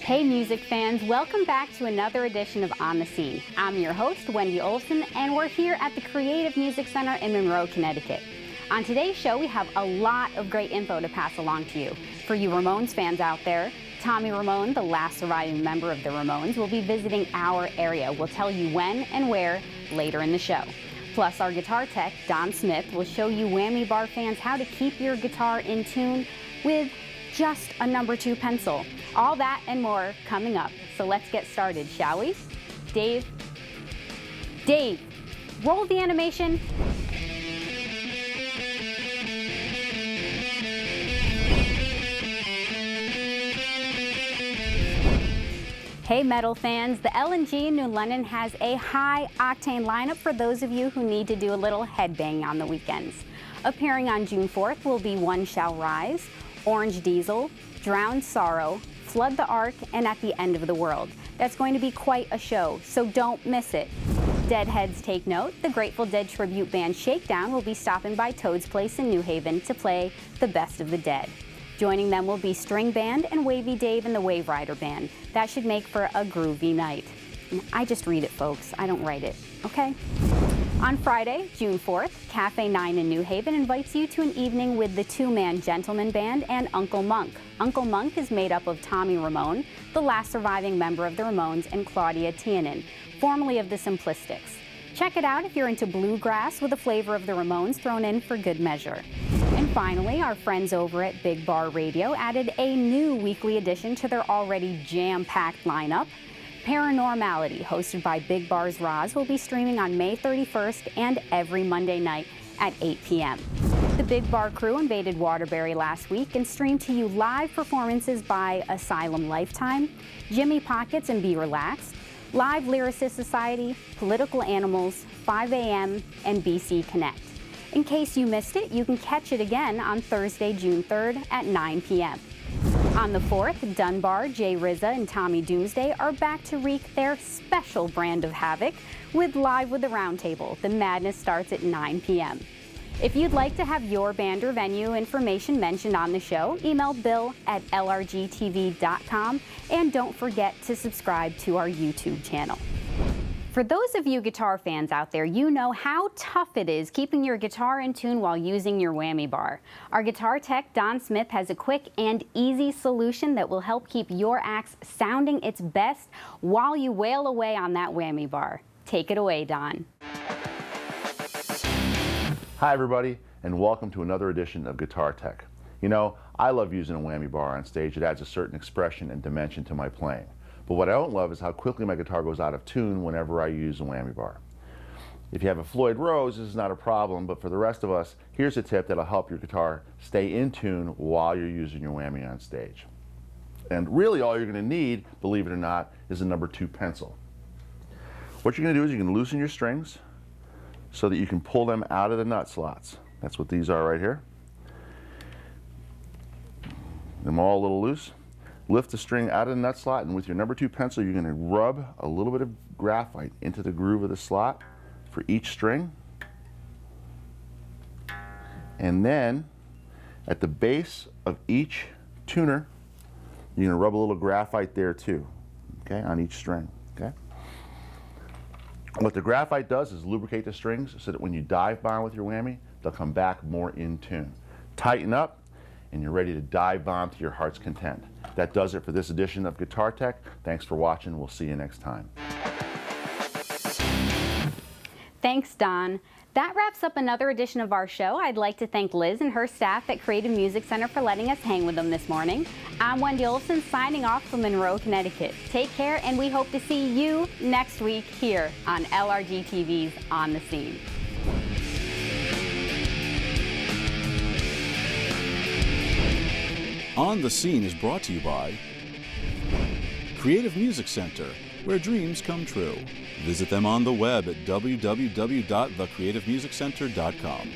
Hey music fans, welcome back to another edition of On the Scene. I'm your host, Wendy Olson, and we're here at the Creative Music Center in Monroe, Connecticut. On today's show, we have a lot of great info to pass along to you. For you Ramones fans out there, Tommy Ramone, the last surviving member of the Ramones, will be visiting our area. We'll tell you when and where later in the show. Plus, our guitar tech, Don Smith, will show you Whammy Bar fans how to keep your guitar in tune with just a number 2 pencil. All that and more coming up. So let's get started, shall we? Dave, roll the animation. Hey metal fans, the LNG in New London has a high-octane lineup for those of you who need to do a little headbang on the weekends. Appearing on June 4th will be One Shall Rise, Orange Diesel, Drowned Sorrow, Flood the Ark, and At the End of the World. That's going to be quite a show, so don't miss it. Deadheads take note, the Grateful Dead tribute band Shakedown will be stopping by Toad's Place in New Haven to play The Best of the Dead. Joining them will be String Band and Wavy Dave and the Wave Rider Band. That should make for a groovy night. I just read it, folks. I don't write it, okay? On Friday, June 4th, Cafe 9 in New Haven invites you to an evening with the 2-man Gentleman Band and Uncle Monk. Uncle Monk is made up of Tommy Ramone, the last surviving member of the Ramones, and Claudia Tiernan, formerly of the Simplistics. Check it out if you're into bluegrass with a flavor of the Ramones thrown in for good measure. And finally, our friends over at Big Bar Radio added a new weekly addition to their already jam-packed lineup. Paranormality, hosted by Big Bar's Roz, will be streaming on May 31st and every Monday night at 8 p.m. The Big Bar crew invaded Waterbury last week and streamed to you live performances by Asylum Lifetime, Jimmy Pockets and Be Relaxed, Live Lyricist Society, Political Animals, 5 a.m., and BC Connect. In case you missed it, you can catch it again on Thursday, June 3rd at 9 p.m. On the 4th, Dunbar, Jay Rizza, and Tommy Doomsday are back to wreak their special brand of havoc with Live with the Roundtable. The madness starts at 9 p.m. If you'd like to have your band or venue information mentioned on the show, email bill@lrgtv.com, and don't forget to subscribe to our YouTube channel. For those of you guitar fans out there, you know how tough it is keeping your guitar in tune while using your Whammy Bar. Our guitar tech, Don Smith, has a quick and easy solution that will help keep your axe sounding its best while you wail away on that Whammy Bar. Take it away, Don. Hi everybody, and welcome to another edition of Guitar Tech. You know, I love using a Whammy Bar on stage. It adds a certain expression and dimension to my playing. But what I don't love is how quickly my guitar goes out of tune whenever I use a Whammy Bar. If you have a Floyd Rose, this is not a problem, but for the rest of us, here's a tip that'll help your guitar stay in tune while you're using your whammy on stage. And really all you're going to need, believe it or not, is a number 2 pencil. What you're going to do is you can loosen your strings so that you can pull them out of the nut slots. That's what these are right here. Them all a little loose. Lift the string out of the nut slot, and with your number 2 pencil, you're going to rub a little bit of graphite into the groove of the slot for each string. And then, at the base of each tuner, you're going to rub a little graphite there too, okay, on each string, okay? What the graphite does is lubricate the strings so that when you dive bomb with your whammy, they'll come back more in tune. Tighten up, and you're ready to dive bomb to your heart's content. That does it for this edition of Guitar Tech. Thanks for watching. We'll see you next time. Thanks, Don. That wraps up another edition of our show. I'd like to thank Liz and her staff at Creative Music Center for letting us hang with them this morning. I'm Wendy Olson, signing off from Monroe, Connecticut. Take care, and we hope to see you next week here on LRGTV's On the Scene. On the Scene is brought to you by Creative Music Center, where dreams come true. Visit them on the web at www.thecreativemusiccenter.com.